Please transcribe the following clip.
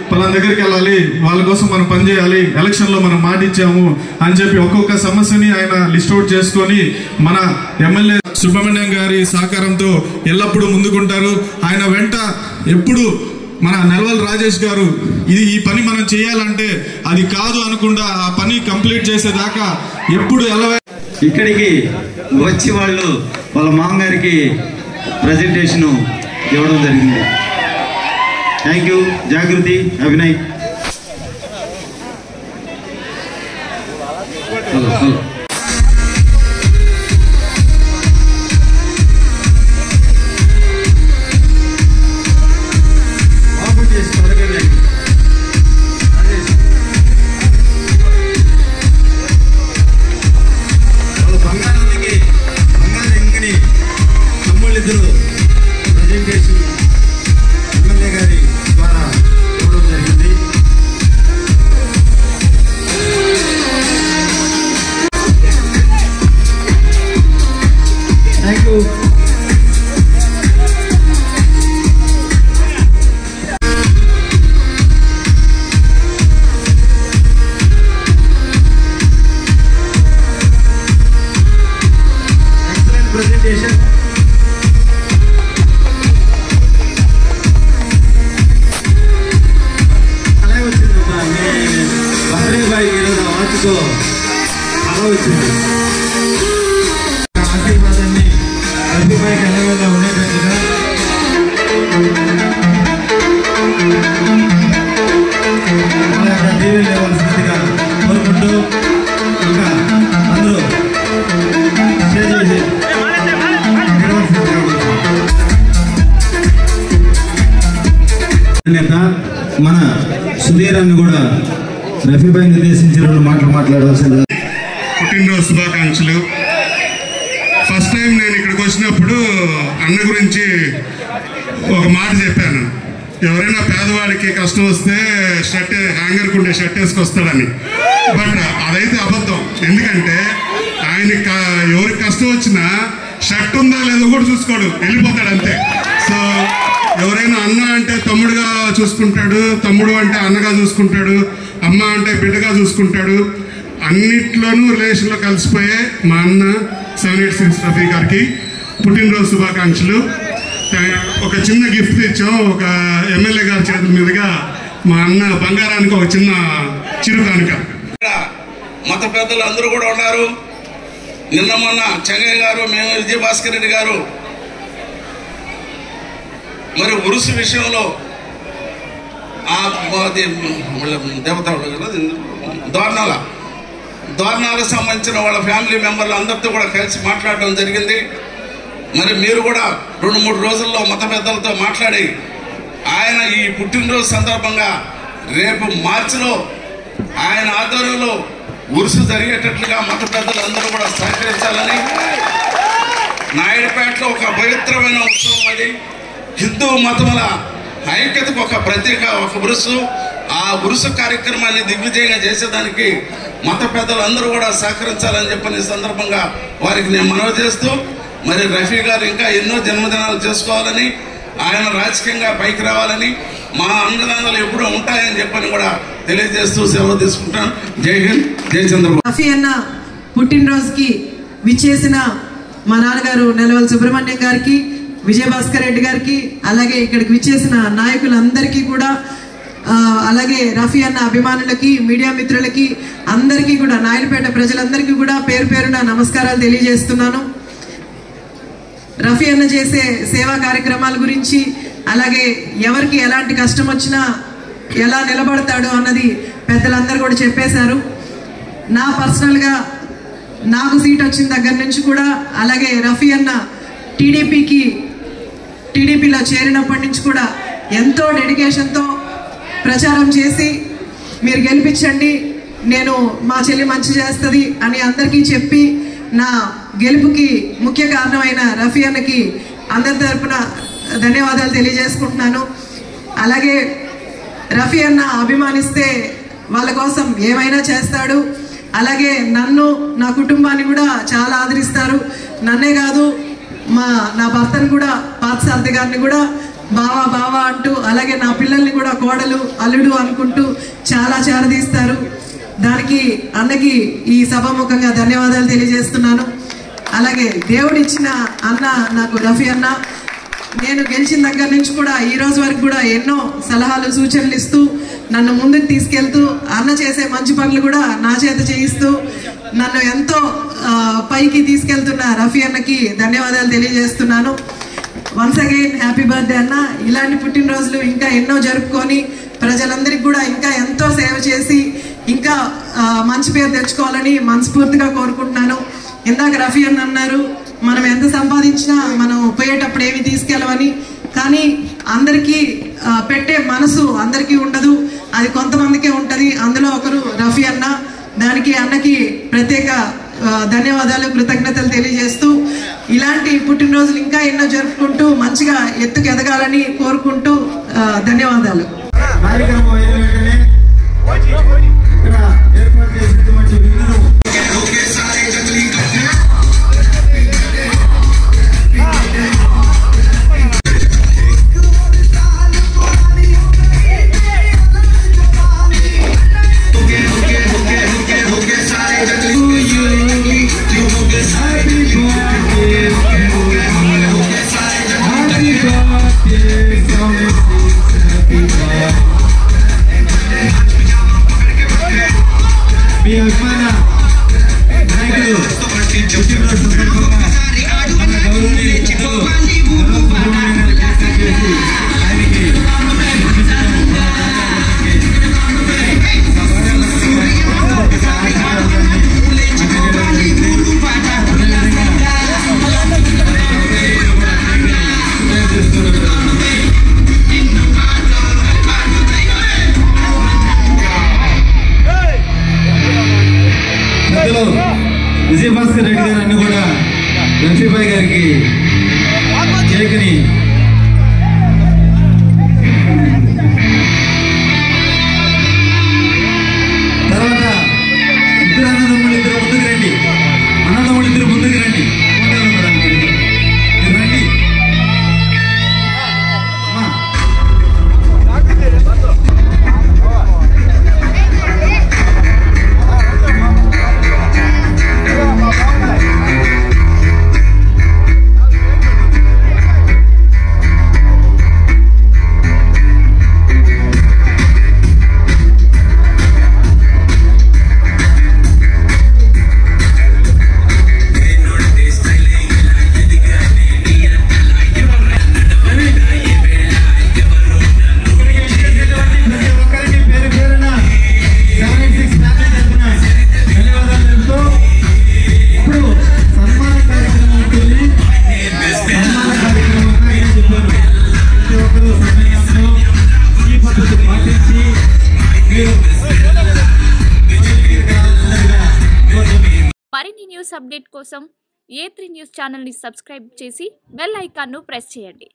పలానా దగ్గరికి వెళ్ళాలి, వాళ్ళ కోసం మనం పనిచేయాలి, ఎలక్షన్లో మనం మాట ఇచ్చాము అని చెప్పి ఒక్కొక్క సమస్యని ఆయన లిస్ట్ అవుట్ చేసుకొని మన ఎమ్మెల్యే సుబ్రహ్మణ్యం గారి సహకారంతో ఎల్లప్పుడూ ముందుకుంటారు. ఆయన వెంట ఎప్పుడు మన నెలవల రాజేష్ గారు ఈ పని మనం చేయాలంటే అది కాదు అనుకుండా ఆ పని కంప్లీట్ చేసేదాకా ఎప్పుడు ఇక్కడికి వచ్చి వాళ్ళ మామగారికి ప్రజెంటేషన్ ఇవ్వడం జరిగింది. థ్యాంక్ యూ జాగృతి, అభినయ్. ఆశీర్వాదాన్ని రఫీబాయికి ఎలాగోలా ఉండేటట్టుగా దీవెన లేవాల్సిందిగా కోరుకుంటూ ఇంకా అందరూ మన సుధీరాన్ని కూడా రఫీబాయి నిర్దేశించిన మాటలు మాట్లాడవలసింది. పుట్టినరోజు శుభాకాంక్షలు. ఫస్ట్ టైం నేను ఇక్కడికి వచ్చినప్పుడు అన్న గురించి ఒక మాట చెప్పాను, ఎవరైనా పేదవాడికి కష్టం వస్తే షర్ట్ హ్యాంగర్కి ఉండే షర్ట్ వేసుకొస్తాడని. బట్ అదైతే అబద్ధం. ఎందుకంటే ఆయనకి ఎవరికి కష్టం వచ్చినా షర్ట్ ఉందా లేదో కూడా చూసుకోడు, వెళ్ళిపోతాడు అంతే. సో ఎవరైనా అన్న అంటే తమ్ముడుగా చూసుకుంటాడు, తమ్ముడు అంటే అన్నగా చూసుకుంటాడు, అమ్మ అంటే బిడ్డగా చూసుకుంటాడు. అన్నిట్లోనూ రిలేషన్లో కలిసిపోయే మా అన్న 786 రఫీ గారికి పుట్టినరోజు శుభాకాంక్షలు. ఒక చిన్న గిఫ్ట్ తెచ్చాం, ఒక ఎమ్మెల్యే గారి చేతుల మీదుగా మా అన్న బంగారానికి ఒక చిన్న చిరుకానుక. మత పెద్దలు అందరూ కూడా ఉన్నారు. నిన్న మొన్న చెంగయ్య గారు, మేము విజయభాస్కర్ రెడ్డి గారు మరి ఉరుసు విషయంలో దోర్నాలకు సంబంధించిన వాళ్ళ ఫ్యామిలీ మెంబర్లు అందరితో కూడా కలిసి మాట్లాడడం జరిగింది. మరి మీరు కూడా 2-3 రోజుల్లో మత పెద్దలతో మాట్లాడి ఆయన ఈ పుట్టినరోజు సందర్భంగా రేపు మార్చిలో ఆయన ఆధ్వర్యంలో ఉరుసు జరిగేటట్లుగా మత పెద్దలు అందరూ కూడా సహకరించాలని. నాయుడుపేటలో ఒక పవిత్రమైన ఉత్సవం అది. హిందూ మతముల ఐక్యతకు ఒక ప్రత్యేక ఒక ఉరుసు. ఆ ఉరుసు కార్యక్రమాన్ని దిగ్విజయంగా చేసేదానికి మత పెద్దలు అందరూ కూడా సహకరించాలని చెప్పని ఈ సందర్భంగా వారికి నేను మనవి చేస్తూ, మరి రఫీ గారు ఇంకా ఎన్నో జన్మదినాలు చేసుకోవాలని, ఆయన రాజకీయంగా పైకి రావాలని, మా అన్నదానాలు ఎప్పుడూ ఉంటాయని చెప్పని కూడా తెలియజేస్తూ సెలవు తీసుకుంటాను. జై హింద్, జై చంద్రబాబు. రఫీ అన్న పుట్టినరోజుకి విచ్చేసిన మా నాన్నగారు నెలవల సుబ్రహ్మణ్యం గారికి, విజయభాస్కర్ రెడ్డి గారికి, అలాగే ఇక్కడికి విచ్చేసిన నాయకులందరికీ కూడా, అలాగే రఫీ అన్న అభిమానులకి, మీడియా మిత్రులకి అందరికీ కూడా, నాయుడుపేట ప్రజలందరికీ కూడా పేరు పేరున నమస్కారాలు తెలియజేస్తున్నాను. రఫీ అన్న చేసే సేవా కార్యక్రమాల గురించి, అలాగే ఎవరికి ఎలాంటి కష్టం వచ్చినా ఎలా నిలబడతాడు అన్నది పెద్దలందరూ కూడా చెప్పేశారు. నా పర్సనల్గా నాకు సీట్ వచ్చిన దగ్గర నుంచి కూడా, అలాగే రఫీ అన్న టీడీపీలో చేరినప్పటి నుంచి కూడా ఎంతో డెడికేషన్తో ప్రచారం చేసి మీరు గెలిపించండి, నేను మా చెల్లి మంచి చేస్తుంది అని అందరికీ చెప్పి నా గెలుపుకి ముఖ్య కారణమైన రఫీ అన్నకి అందరి తరపున ధన్యవాదాలు తెలియజేసుకుంటున్నాను. అలాగే రఫీ అన్న అభిమానిస్తే వాళ్ళ కోసం ఏమైనా చేస్తాడు. అలాగే నన్ను, నా కుటుంబాన్ని కూడా చాలా ఆదరిస్తారు. నన్నే కాదు, నా భర్తను కూడా, పార్థసారథి గారిని కూడా బావా బావా అంటూ, అలాగే నా పిల్లల్ని కూడా కోడలు అల్లుడు అనుకుంటూ చాలా చేరదీస్తారు. దానికి అన్నకి ఈ సభాముఖంగా ధన్యవాదాలు తెలియజేస్తున్నాను. అలాగే దేవుడిచ్చిన అన్న నాకు రఫీ అన్న, నేను గెలిచిన దగ్గర నుంచి కూడా ఈ రోజు వరకు కూడా ఎన్నో సలహాలు సూచనలు ఇస్తూ నన్ను ముందుకు తీసుకెళ్తూ, అన్న చేసే మంచి పనులు కూడా నా చేత చేయిస్తూ నన్ను ఎంతో పైకి తీసుకెళ్తున్న రఫీ అన్నకి ధన్యవాదాలు తెలియజేస్తున్నాను. వన్స్ అగైన్ హ్యాపీ బర్త్డే అన్న. ఇలాంటి పుట్టినరోజులు ఇంకా ఎన్నో జరుపుకొని ప్రజలందరికీ కూడా ఇంకా ఎంతో సేవ చేసి ఇంకా మంచి పేరు తెచ్చుకోవాలని మనస్ఫూర్తిగా కోరుకుంటున్నాను. ఇందాక రఫీ అన్న అన్నారు, మనం ఎంత సంపాదించినా మనం పోయేటప్పుడు ఏమి తీసుకెళ్ళవని. కానీ అందరికీ పెట్టే మనసు అందరికీ ఉండదు, అది కొంతమందికే ఉంటుంది. అందులో ఒకరు రఫీ అన్న. దానికి అన్నకి ప్రత్యేక ధన్యవాదాలు, కృతజ్ఞతలు తెలియజేస్తూ ఇలాంటి పుట్టినరోజులు ఇంకా ఎన్నో జరుపుకుంటూ మంచిగా ఎత్తుకు ఎదగాలని కోరుకుంటూ ధన్యవాదాలు. ఏర్పాటు చేసినటువంటి విందును మీ అభిమాన నాయకులు పుట్టినరోజు సందర్భంగా మన గౌరవనీయులు ఆయనకి విజయభాస్కర్ రెడ్డి గారు అన్ని కూడా రఫీబాయ్ గారికి కేక్ని తర్వాత ఇద్దరు అన్నదమ్ములు ఇద్దరు ముందుకు రండి, అన్నదమ్ములు ఇద్దరు ముందుకు రండి, రండి. మరిన్ని న్యూస్ అప్డేట్ కోసం A3 న్యూస్ ఛానల్ ని సబ్స్క్రైబ్ చేసి బెల్ ఐకాన్ ను ప్రెస్ చేయండి.